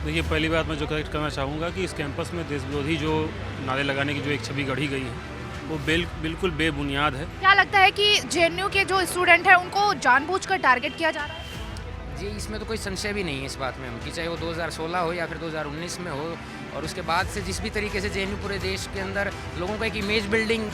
देखिए, पहली बात मैं जो करेक्ट करना चाहूँगा कि इस कैंपस में देश विरोधी जो नारे लगाने की जो एक छवि गढ़ी गई है, वो बिल्कुल बेबुनियाद है। क्या लगता है कि जेएनयू के जो स्टूडेंट हैं उनको जानबूझकर टारगेट किया जा रहा है? जी, इसमें तो कोई संशय भी नहीं है इस बात में कि चाहे वो 2016 हो या फिर 2019 में हो, और उसके बाद से जिस भी तरीके से जेएनयू पूरे देश के अंदर लोगों का एक इमेज बिल्डिंग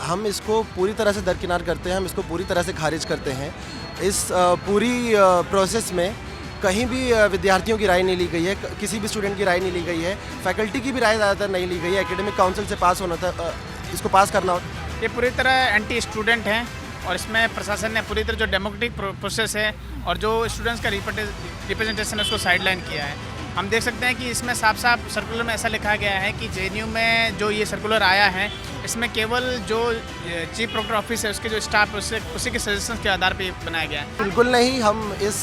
हम इसको पूरी तरह से दरकिनार करते हैं, हम इसको पूरी तरह से खारिज करते हैं। इस पूरी प्रोसेस में कहीं भी विद्यार्थियों की राय नहीं ली गई है, किसी भी स्टूडेंट की राय नहीं ली गई है, फैकल्टी की भी राय ज़्यादातर नहीं ली गई है। एकेडमिक काउंसिल से पास होना था, इसको पास करना होता। ये पूरी तरह एंटी स्टूडेंट हैं और इसमें प्रशासन ने पूरी तरह जो डेमोक्रेटिक प्रोसेस है और जो स्टूडेंट्स का रिप्रेजेंटेशन है उसको साइडलाइन किया है। हम देख सकते हैं कि इसमें साफ साफ सर्कुलर में ऐसा लिखा गया है कि जेएनयू में जो ये सर्कुलर आया है इसमें केवल जो चीफ प्रोक्टर ऑफिस है उसके जो स्टाफ है उसी के सजेशन के आधार पर बनाया गया है। बिल्कुल नहीं, हम इस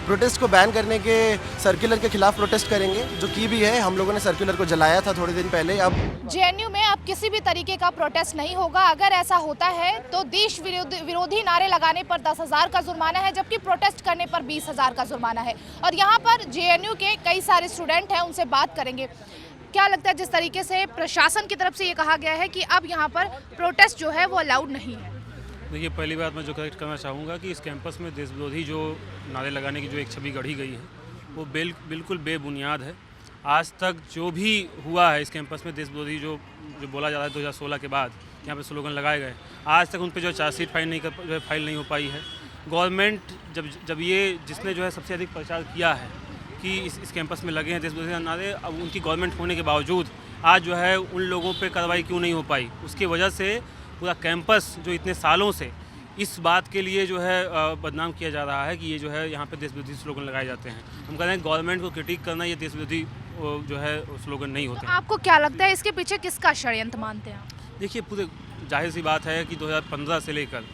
प्रोटेस्ट को बैन करने के सर्कुलर के खिलाफ प्रोटेस्ट करेंगे, जो की भी है। हम लोगों ने सर्कुलर को जलाया था थोड़े दिन पहले। अब जेएनयू में अब किसी भी तरीके का प्रोटेस्ट नहीं होगा। अगर ऐसा होता है तो देश विरोधी नारे लगाने पर 10,000 का जुर्माना है, जबकि प्रोटेस्ट करने पर 20,000 का जुर्माना है। और यहाँ पर जेएनयू के कई सारे स्टूडेंट हैं, उनसे बात करेंगे। क्या लगता है, जिस तरीके से प्रशासन की तरफ से ये कहा गया है कि अब यहाँ पर प्रोटेस्ट जो है वो अलाउड नहीं है? देखिए, पहली बात मैं जो करेक्ट करना चाहूँगा कि इस कैंपस में देश विरोधी जो नारे लगाने की जो एक छवि गढ़ी गई है, वो बिल्कुल बेबुनियाद है। आज तक जो भी हुआ है इस कैंपस में देश विरोधी जो बोला जा रहा है 2016 के बाद यहाँ पे स्लोगन लगाए गए, आज तक उन पर जो चार्जशीट फाइल नहीं हो पाई है। गवर्नमेंट जब ये जिसने जो है सबसे अधिक प्रचार किया है कि इस कैंपस में लगे हैं देश विरोधी नारे, अब उनकी गवर्नमेंट होने के बावजूद आज जो है उन लोगों पे कार्रवाई क्यों नहीं हो पाई, उसकी वजह से पूरा कैंपस जो इतने सालों से इस बात के लिए जो है बदनाम किया जा रहा है कि ये जो है यहाँ पे देश विरोधी स्लोगन लगाए जाते हैं। हम कह रहे हैं गवर्नमेंट को क्रिटिक करना ये देश विरोधी जो है स्लोगन नहीं होते हैं। आपको क्या लगता है इसके पीछे किसका षड्यंत्र मानते हैं आप? देखिए, पूरे जाहिर सी बात है कि 2015 से लेकर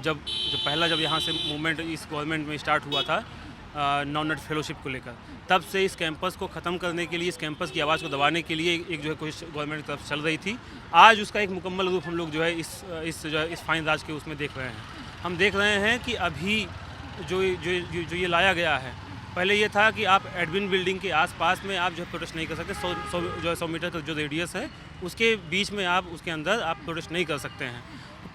जब यहाँ से मूवमेंट इस गवर्नमेंट में स्टार्ट हुआ था नॉन फेलोशिप को लेकर, तब से इस कैंपस को ख़त्म करने के लिए, इस कैंपस की आवाज़ को दबाने के लिए एक जो है कोशिश गवर्नमेंट की तरफ चल रही थी। आज उसका एक मुकम्मल रूप हम लोग जो है इस फाइन राज के उसमें देख रहे हैं। हम देख रहे हैं कि अभी जो ये लाया गया है, पहले ये था कि आप एडमिन बिल्डिंग के आसपास में आप जो है प्रोटेस्ट नहीं कर सकते। 100 मीटर का जो रेडियस है उसके बीच में आप उसके अंदर आप प्रोटेस्ट नहीं कर सकते हैं।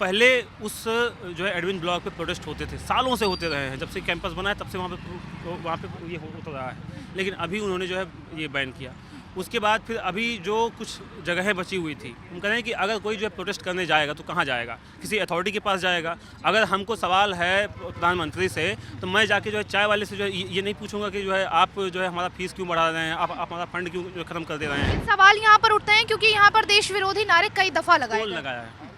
पहले उस जो है एडमिन ब्लॉक पे प्रोटेस्ट होते थे, सालों से होते रहे हैं। जब से कैंपस बना है तब से वहाँ पे ये होता रहा है, लेकिन अभी उन्होंने जो है ये बैन किया। उसके बाद फिर अभी जो कुछ जगहें बची हुई थी, हम कह रहे हैं कि अगर कोई जो है प्रोटेस्ट करने जाएगा तो कहाँ जाएगा? किसी अथॉरिटी के पास जाएगा। अगर हमको सवाल है प्रधानमंत्री से, तो मैं जाके जो है चाय वाले से जो है ये नहीं पूछूंगा कि जो है आप जो है हमारा फीस क्यों बढ़ा रहे हैं, आप हमारा फंड क्यों ख़त्म कर दे रहे हैं। सवाल यहाँ पर उठते हैं क्योंकि यहाँ पर देश विरोधी नारे कई दफ़ा लगाए गए। लगाया है।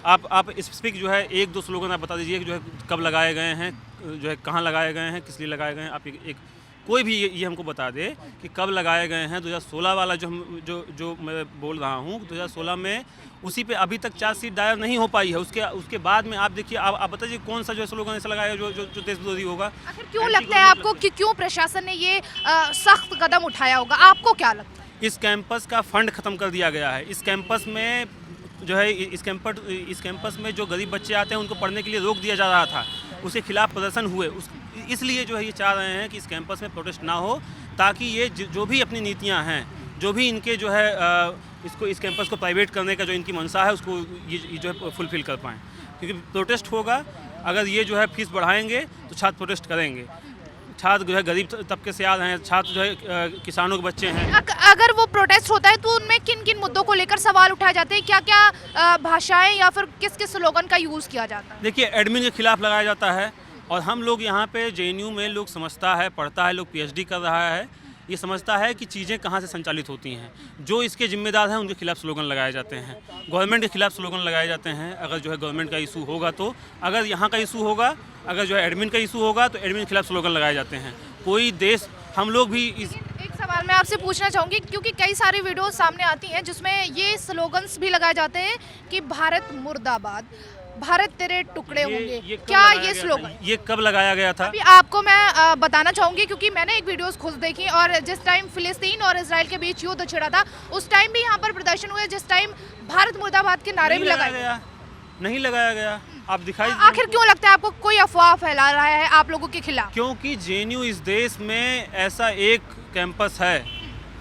आप स्पेसिफिक जो है 1-2 स्लोगन आप बता दीजिए कि जो है कब लगाए गए हैं, जो है कहाँ लगाए गए हैं, किस लिए लगाए गए हैं। आप एक कोई भी ये हमको बता दे कि कब लगाए गए हैं। 2016 वाला जो मैं बोल रहा हूँ, 2016 में उसी पे अभी तक चार्जशीट दायर नहीं हो पाई है। उसके बाद में आप देखिए, आप बताइए कौन सा जो है स्लोगन ऐसा लगाया जो देश विरोधी होगा। आखिर क्यों लगता है आपको कि क्यों प्रशासन ने ये सख्त कदम उठाया होगा? आपको क्या लगता है? इस कैंपस का फंड ख़त्म कर दिया गया है। इस कैंपस में जो है इस कैंपस में जो गरीब बच्चे आते हैं उनको पढ़ने के लिए रोक दिया जा रहा था, उसके खिलाफ प्रदर्शन हुए। इसलिए जो है ये चाह रहे हैं कि इस कैंपस में प्रोटेस्ट ना हो, ताकि ये जो भी अपनी नीतियां हैं, जो भी इनके जो है इस कैंपस को प्राइवेट करने का जो इनकी मंशा है, उसको ये जो है फुलफिल कर पाएँ। क्योंकि प्रोटेस्ट होगा, अगर ये जो है फीस बढ़ाएंगे तो छात्र प्रोटेस्ट करेंगे। छात्र जो है गरीब तबके से आ रहे हैं, छात्र जो है किसानों के बच्चे हैं। अगर वो प्रोटेस्ट होता है तो उनमें किन किन मुद्दों को लेकर सवाल उठाए जाते हैं? क्या क्या भाषाएं या फिर किस किस स्लोगन का यूज़ किया जाता है? देखिए, एडमिन के खिलाफ लगाया जाता है। और हम लोग यहाँ पे जेएनयू में लोग समझता है, पढ़ता है, लोग पीएचडी कर रहा है, ये समझता है कि चीज़ें कहाँ से संचालित होती हैं। जो इसके जिम्मेदार हैं उनके खिलाफ स्लोगन लगाए जाते हैं, गवर्नमेंट के खिलाफ स्लोगन लगाए जाते हैं। अगर जो है गवर्नमेंट का इशू होगा तो, अगर यहाँ का इशू होगा, अगर जो है एडमिन का इशू होगा तो एडमिन के खिलाफ स्लोगन लगाए जाते हैं। कोई देश, हम लोग भी एक सवाल मैं आपसे पूछना चाहूँगी, क्योंकि कई सारी वीडियोस सामने आती हैं जिसमें ये स्लोगन्स भी लगाए जाते हैं कि भारत मुर्दाबाद, भारत तेरे टुकड़े होंगे। क्या ये स्लोगन ये कब लगाया गया था? अभी आपको मैं बताना चाहूँगी, क्योंकि मैंने एक वीडियोस खुद देखी, और जिस टाइम फिलिस्तीन और इजराइल के बीच युद्ध छिड़ा था उस टाइम भी यहाँ पर प्रदर्शन हुए, जिस टाइम भारत मुर्दाबाद के नारे भी लगाए गए। नहीं लगाया गया। आप दिखाई आखिर क्यों लगता है आपको कोई अफवाह फैला रहा है आप लोगों के खिलाफ? क्योंकि जेएनयू इस देश में ऐसा एक कैंपस है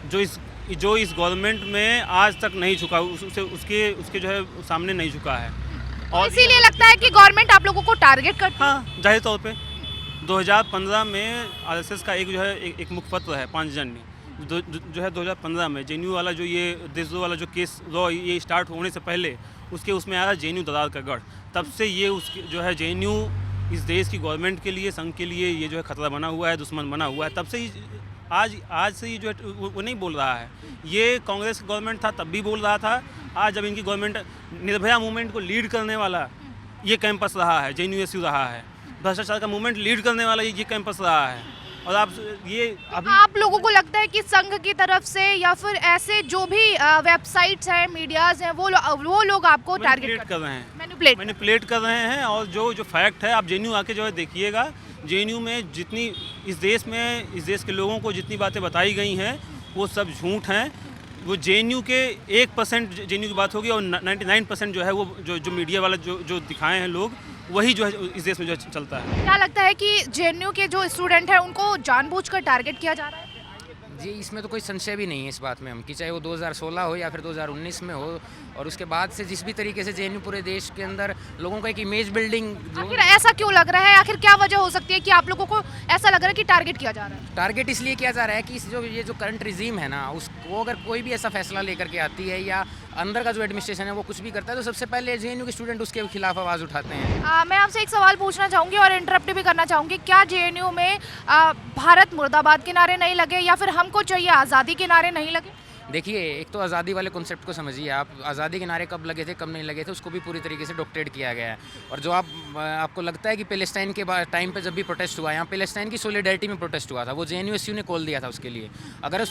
जो इस गवर्नमेंट में आज तक नहीं झुका, उसके जो है सामने नहीं झुका है। और इसीलिए लगता है कि गवर्नमेंट आप लोगों को टारगेट करती है। हाँ, जाहिर तौर पे 2015 में आरएसएस का एक जो है एक मुखपत्र है 5 जनवरी जो है 2015 में जेएनयू वाला जो ये देशद्रोह वाला जो केस लॉ ये स्टार्ट होने से पहले उसमें आया जेएनयू दरार का गढ़। तब से ये उसकी जो है जेएनयू इस देश की गवर्नमेंट के लिए, संघ के लिए ये जो है खतरा बना हुआ है, दुश्मन बना हुआ है। तब से ही आज से ये जो है वो नहीं बोल रहा है। ये कांग्रेस गवर्नमेंट था तब भी बोल रहा था। आज जब इनकी गवर्नमेंट निर्भया मूवमेंट को लीड करने वाला ये कैंपस रहा है, जेएनयूएसयू रहा है, भ्रष्टाचार का मूवमेंट लीड करने वाला ये कैंपस रहा है। और आप लोगों को लगता है कि संघ की तरफ से या फिर ऐसे जो भी वेबसाइट्स हैं, मीडियाज हैं, वो लोग आपको टारगेट कर रहे हैं, मैनिपुलेट कर रहे हैं। और जो फैक्ट है, आप जेएनयू आके जो है देखिएगा, जेएनयू में जितनी इस देश के लोगों को जितनी बातें बताई गई हैं वो सब झूठ हैं। वो जेएनयू के 1% जेएनयू की बात होगी और 99% जो है वो जो मीडिया वाला जो दिखाए हैं लोग, वही जो है इस देश में जो चलता है। क्या लगता है कि जेएनयू के जो स्टूडेंट हैं उनको जानबूझकर टारगेट किया जा रहा है? जी, इसमें तो कोई संशय भी नहीं है इस बात में हम कि चाहे वो 2016 हो या फिर 2019 में हो, और उसके बाद से जिस भी तरीके से जेएनयू पूरे देश के अंदर लोगों का एक इमेज बिल्डिंग। आखिर ऐसा क्यों लग रहा है? आखिर क्या वजह हो सकती है कि आप लोगों को ऐसा लग रहा है कि टारगेट किया जा रहा है? टारगेट इसलिए किया जा रहा है कि ये जो करंट रिजीम है ना, वो अगर कोई भी ऐसा फैसला लेकर के आती है या अंदर का जो एडमिनिस्ट्रेशन है वो कुछ भी करता है, तो सबसे पहले जेएनयू के स्टूडेंट उसके खिलाफ आवाज़ उठाते हैं। मैं आपसे एक सवाल पूछना चाहूँगी और इंटरप्ट भी करना चाहूँगी। क्या जेएनयू में भारत मुर्दाबाद के नारे नहीं लगे या फिर हमको चाहिए आज़ादी के नारे नहीं लगे? देखिए, एक तो आज़ादी वाले कॉन्सेप्ट को समझिए आप। आज़ादी के नारे कब लगे थे, कब नहीं लगे थे, उसको भी पूरी तरीके से डॉक्टरेट किया गया है। और जो आपको लगता है कि पैलेस्टाइन के टाइम पे जब भी प्रोटेस्ट हुआ, यहाँ पैलेस्टाइन की सोलिडरिटी में प्रोटेस्ट हुआ था, वो जेएनयूएसयू ने कॉल दिया था उसके लिए। अगर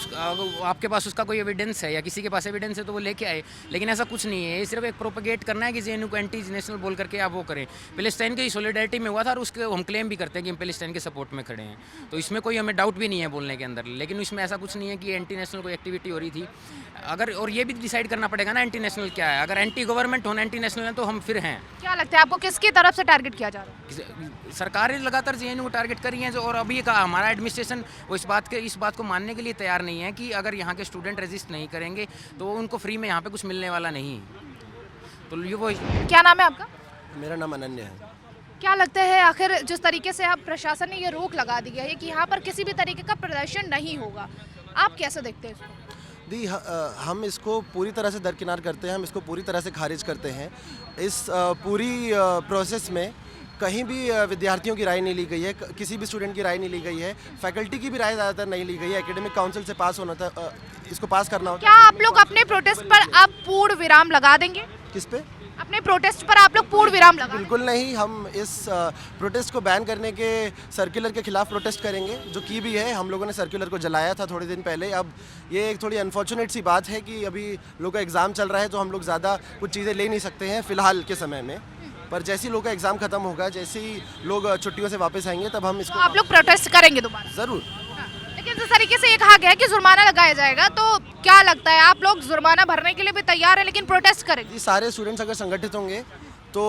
आपके पास उसका कोई एविडेंस है या किसी के पास एविडेंस है तो वो लेके आए, लेकिन ऐसा कुछ नहीं है। ये सिर्फ एक प्रोपेगेट करना है कि जेएनयू को एंटी नेशनल बोल करके आप वो करें। पैलेस्टाइन की सोलिडरिटी में हुआ था और उसके हम क्लेम भी करते हैं कि हम पैलेस्टाइन के सपोर्ट में खड़े हैं, तो इसमें कोई हमें डाउट भी नहीं है बोलने के अंदर। लेकिन इसमें ऐसा कुछ नहीं है कि एंटी नेशनल कोई एक्टिविटी हो रही थी। और ये भी डिसाइड करना पड़ेगा ना एंटी नेशनल क्या है। अगर एंटी गवर्नमेंट होना एंटी नेशनल है तो हम फिर हैं। क्या लगता है आपको किसकी तरफ से टारगेट किया जा रहा है? सरकारें लगातार जेएनयू को टारगेट कर रही हैं, जो और अभी का हमारा एडमिनिस्ट्रेशन वो इस बात को मानने के लिए तैयार नहीं है कि अगर यहाँ के स्टूडेंट रेजिस्ट नहीं करेंगे तो उनको फ्री में यहाँ पे कुछ मिलने वाला नहीं। तो ये वो। क्या नाम है आपका? मेरा नाम अनन्य है। क्या लगता है आखिर जिस तरीके से अब प्रशासन ने ये रोक लगा दी है कि यहाँ पर किसी भी तरीके का प्रदर्शन नहीं होगा, आप कैसे देखते हैं इसको? हम इसको पूरी तरह से दरकिनार करते हैं, हम इसको पूरी तरह से खारिज करते हैं। इस पूरी प्रोसेस में कहीं भी विद्यार्थियों की राय नहीं ली गई है, किसी भी स्टूडेंट की राय नहीं ली गई है, फैकल्टी की भी राय ज़्यादातर नहीं ली गई है। एकेडमिक काउंसिल से पास होना था, इसको पास करना होता। क्या आप लोग अपने प्रोटेस्ट पर अब पूर्ण विराम लगा देंगे? किस पे? अपने प्रोटेस्ट पर आप लोग पूर्ण विराम लगा? बिल्कुल नहीं, हम इस प्रोटेस्ट को बैन करने के सर्कुलर के खिलाफ प्रोटेस्ट करेंगे, जो की भी है। हम लोगों ने सर्कुलर को जलाया था थोड़े दिन पहले। अब ये एक थोड़ी अनफॉर्चुनेट सी बात है कि अभी लोगों का एग्ज़ाम चल रहा है, तो हम लोग ज़्यादा कुछ चीज़ें ले नहीं सकते हैं फ़िलहाल के समय में। पर जैसे ही लोगों का एग्ज़ाम ख़त्म होगा, जैसे ही लोग छुट्टियों से वापस आएंगे, तब हम इसको आप लोग प्रोटेस्ट करेंगे दोबारा? ज़रूर। लेकिन जिस तरीके से ये कहा गया है कि जुर्माना लगाया जाएगा, तो क्या लगता है आप लोग जुर्माना भरने के लिए भी तैयार हैं लेकिन प्रोटेस्ट करेंगे? जी, सारे स्टूडेंट्स अगर संगठित होंगे तो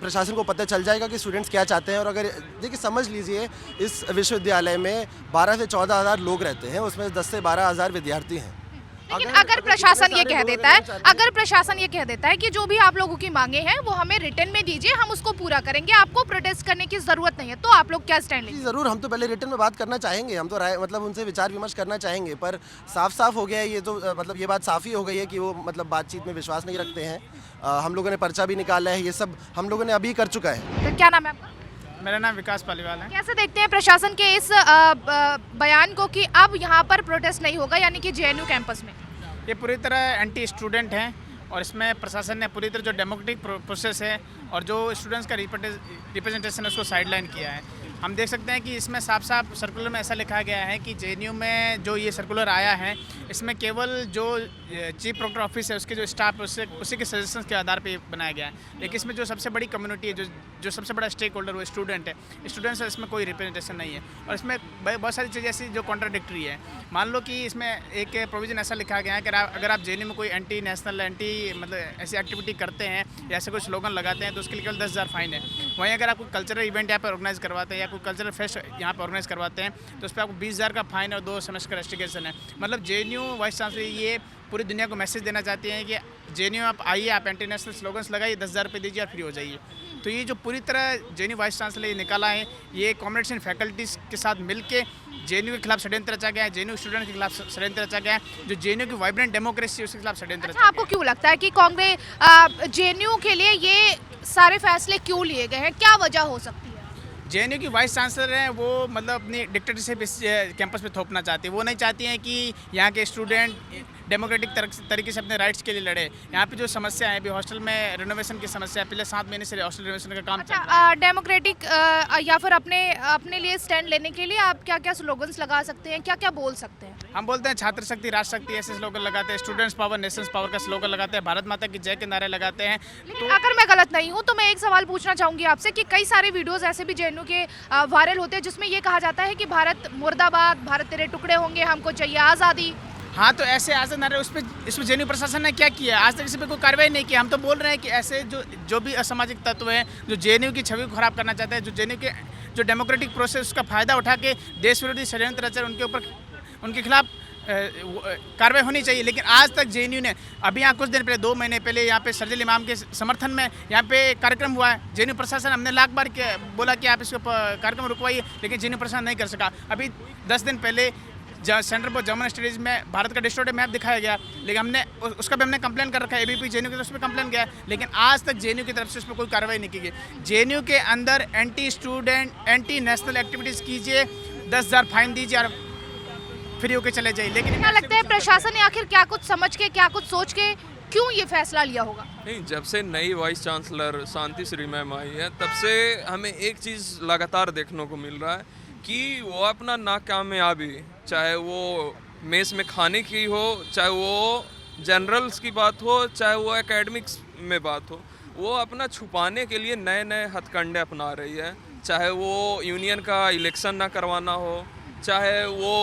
प्रशासन को पता चल जाएगा कि स्टूडेंट्स क्या चाहते हैं। और अगर देखिए, समझ लीजिए, इस विश्वविद्यालय में 12 से 14 हज़ार लोग रहते हैं, उसमें 10 से 12 हज़ार विद्यार्थी हैं। लेकिन अगर प्रशासन ये कह देता है कि जो भी आप लोगों की मांगे हैं वो हमें रिटर्न में दीजिए, हम उसको पूरा करेंगे, आपको प्रोटेस्ट करने की जरूरत नहीं है, तो आप लोग क्या स्टैंड लेंगे? ज़रूर, हम तो पहले रिटर्न में बात करना चाहेंगे, हम तो राय मतलब उनसे विचार विमर्श करना चाहेंगे। पर साफ हो गया है ये तो, मतलब ये बात साफ़ ही हो गई है कि वो मतलब बातचीत में विश्वास नहीं रखते हैं। हम लोगों ने पर्चा भी निकाला है, ये सब हम लोगों ने अभी कर चुका है। तो क्या नाम है आपका? मेरा नाम विकास पालीवाल है। कैसे देखते हैं प्रशासन के इस बयान को कि अब यहाँ पर प्रोटेस्ट नहीं होगा, यानी कि जेएनयू कैंपस में? ये पूरी तरह एंटी स्टूडेंट हैं और इसमें प्रशासन ने पूरी तरह जो डेमोक्रेटिक प्रोसेस है और जो स्टूडेंट्स का रिप्रेजेंटेशन है उसको साइडलाइन किया है। हम देख सकते हैं कि इसमें साफ साफ सर्कुलर में ऐसा लिखा गया है कि जेएनयू में जो ये सर्कुलर आया है इसमें केवल जो चीफ प्रोक्टर ऑफिस है उसके जो स्टाफ उसी के सजेशंस के आधार पे बनाया गया है। लेकिन इसमें जो सबसे बड़ी कम्युनिटी है, जो सबसे बड़ा स्टेक होल्डर वो स्टूडेंट है, स्टूडेंट्स है, इसमें कोई रिप्रेजेंटेशन नहीं है। और इसमें बहुत सारी चीज़ें ऐसी जो कॉन्ट्राडिक्टरी है। मान लो कि इसमें एक प्रोविजन ऐसा लिखा गया है कि अगर आप जेएनयू में कोई एंटी नेशनल मतलब ऐसी एक्टिविटी करते हैं या ऐसे कोई स्लोगन लगाते हैं तो उसके लिए केवल 10,000 फाइन है। वहीं अगर आप कोई कल्चरल इवेंट यहाँ पर ऑर्गेनाइज करवाते हैं या कोई कल्चरल फेस्ट यहाँ पर ऑर्गेनाइज करवाते हैं तो उस पर आपको 20,000 का फाइन और 2 सेमेस्टर का रेस्ट्रिक्शन है। मतलब जेएनयू वाइस चांसलर ये पूरी दुनिया को मैसेज देना चाहती हैं कि जेएनयू आप आइए, आप एंटी नेशनल स्लोगन्स लगाइए, 10,000 रुपये दीजिए और फ्री हो जाइए। तो ये जो पूरी तरह जेएनयू वाइस चांसलर ये निकाला है, ये कॉमरेड्स एंड फैकल्टीज़ के साथ मिलके जेएनयू के खिलाफ षड्यंत्र रचा गया है, जेएनयू स्टूडेंट के खिलाफ षड्यंत्र रचा गया है। जो जेएनयू की वाइब्रेंट डेमोक्रेसी है उसके खिलाफ षड्यंत्र रचा गया है। आपको क्यों लगता है कि कांग्रेस जेएनयू के लिए ये सारे फैसले क्यों लिए गए हैं, क्या वजह हो सकती है? जेएनयू की वाइस चांसलर हैं वो मतलब अपनी डिक्टेटरशिप इस कैंपस पे थोपना चाहती है। वो नहीं चाहती हैं कि यहाँ के स्टूडेंट डेमोक्रेटिक तरीके से अपने राइट्स के लिए लड़े। यहाँ पे जो समस्या है अभी हॉस्टल में रिनोवेशन की समस्या है, पिछले 7 महीने से हॉस्टल रिनोवेशन का काम चल रहा है। डेमोक्रेटिक या फिर अपने लिए स्टैंड लेने के लिए आप क्या क्या स्लोगन्स लगा सकते हैं, क्या क्या बोल सकते हैं? हम बोलते हैं छात्र शक्ति, राष्ट्र शक्ति, ऐसे स्लोगन लगाते हैं, स्टूडेंट्स पावर, नेशंस पावर का स्लोगन लगाते हैं, भारत माता की जय के नारे लगाते हैं। लेकिन अगर मैं गलत नहीं हूँ तो मैं एक सवाल पूछना चाहूँगी आपसे कि कई सारे वीडियोस ऐसे भी जेएनयू के वायरल होते हैं जिसमें ये कहा जाता है कि भारत मुर्दाबाद, भारत तेरे टुकड़े होंगे, हमको चाहिए आज़ादी। हाँ, तो ऐसे आज़ाद नारे इसमें जेएनयू प्रशासन ने क्या किया? आज तक इस पर कोई कार्रवाई नहीं की। हम तो बोल रहे हैं कि ऐसे जो भी असामाजिक तत्व हैं जो जेएनयू की छवि को खराब करना चाहते हैं, जो जेएनयू के जो डेमोक्रेटिक प्रोसेस उसका फ़ायदा उठा के देश विरोधी षड्यंत्र रच उनके खिलाफ कार्रवाई होनी चाहिए। लेकिन आज तक जेएनयू ने अभी यहाँ कुछ दिन पहले 2 महीने पहले यहाँ पे शरजील इमाम के समर्थन में यहाँ पे कार्यक्रम हुआ है। जेएनयू प्रशासन हमने लाख बार बोला कि आप इसको कार्यक्रम रुकवाइए, लेकिन जेएनयू प्रशासन नहीं कर सका। अभी 10 दिन पहले सेंटर फॉर जर्मन स्टडीज़ में भारत का डिस्टोर्टेड मैप दिखाया गया, लेकिन हमने उसका भी हमने कंप्लेन कर रखा है। एबीपी जेएनयू की तरफ से कंप्लेन किया है, लेकिन आज तक जेएनयू की तरफ से उस पर कोई कार्रवाई नहीं की गई। जेएनयू के अंदर anti student, anti national activities कीजिए, 10,000 फाइन दीजिए और फ्री होकर चले जाइए। लेकिन क्या लगता है प्रशासन ने आखिर क्या कुछ समझ के, क्या कुछ सोच के क्यों ये फैसला लिया होगा? नहीं, जब से नई वाइस चांसलर शांति श्री मैम आई है तब से हमें एक चीज़ लगातार देखने को मिल रहा है कि वो अपना नाकामयाबी, चाहे वो मेस में खाने की हो, चाहे वो जनरल्स की बात हो, चाहे वो एकेडमिक्स में बात हो, वो अपना छुपाने के लिए नए नए हथकंडे अपना रही है। चाहे वो यूनियन का इलेक्शन ना करवाना हो, चाहे वो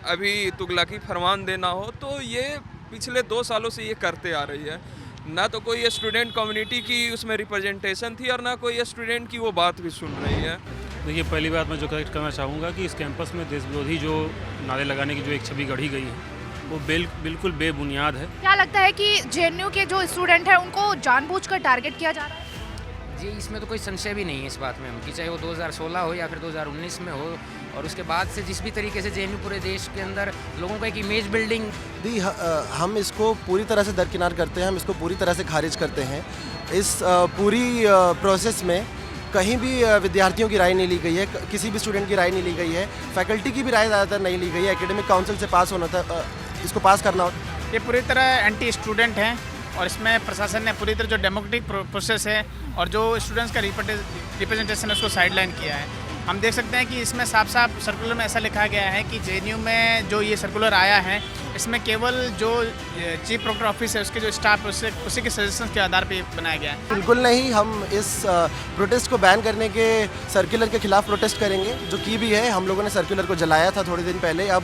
अभी तुगलकी फरमान देना हो, तो ये पिछले 2 सालों से ये करते आ रही है। ना तो कोई स्टूडेंट कम्युनिटी की उसमें रिप्रेजेंटेशन थी और ना कोई स्टूडेंट की वो बात भी सुन रही है। देखिए, पहली बात मैं जो करेक्ट करना चाहूँगा कि इस कैंपस में देश विरोधी जो नारे लगाने की जो एक छवि गढ़ी गई है वो बिल्कुल बेबुनियाद है। क्या लगता है कि जेएनयू के जो स्टूडेंट हैं उनको जानबूझकर टारगेट किया जा रहा है? जी, इसमें तो कोई संशय भी नहीं है इस बात में कि चाहे वो 2016 हो या फिर 2019 में हो, और उसके बाद से जिस भी तरीके से जेएनयू पूरे देश के अंदर लोगों का एक इमेज बिल्डिंग हम इसको पूरी तरह से दरकिनार करते हैं, हम इसको पूरी तरह से खारिज करते हैं। इस पूरी प्रोसेस में कहीं भी विद्यार्थियों की राय नहीं ली गई है, किसी भी स्टूडेंट की राय नहीं ली गई है, फैकल्टी की भी राय ज़्यादातर नहीं ली गई है। एकेडमिक काउंसिल से पास होना था, इसको पास करना होता। ये पूरी तरह एंटी स्टूडेंट हैं और इसमें प्रशासन ने पूरी तरह जो डेमोक्रेटिक प्रोसेस है और जो स्टूडेंट्स का रिप्रेजेंटेशन है उसको साइडलाइन किया है। हम देख सकते हैं कि इसमें साफ साफ सर्कुलर में ऐसा लिखा गया है कि जेएनयू में जो ये सर्कुलर आया है इसमें केवल जो चीफ प्रोक्टर ऑफिस है उसके जो स्टाफ उसी के सजेशंस के आधार पे बनाया गया है। बिल्कुल नहीं, हम इस प्रोटेस्ट को बैन करने के सर्कुलर के खिलाफ प्रोटेस्ट करेंगे, जो की भी है। हम लोगों ने सर्कुलर को जलाया था थोड़े दिन पहले। अब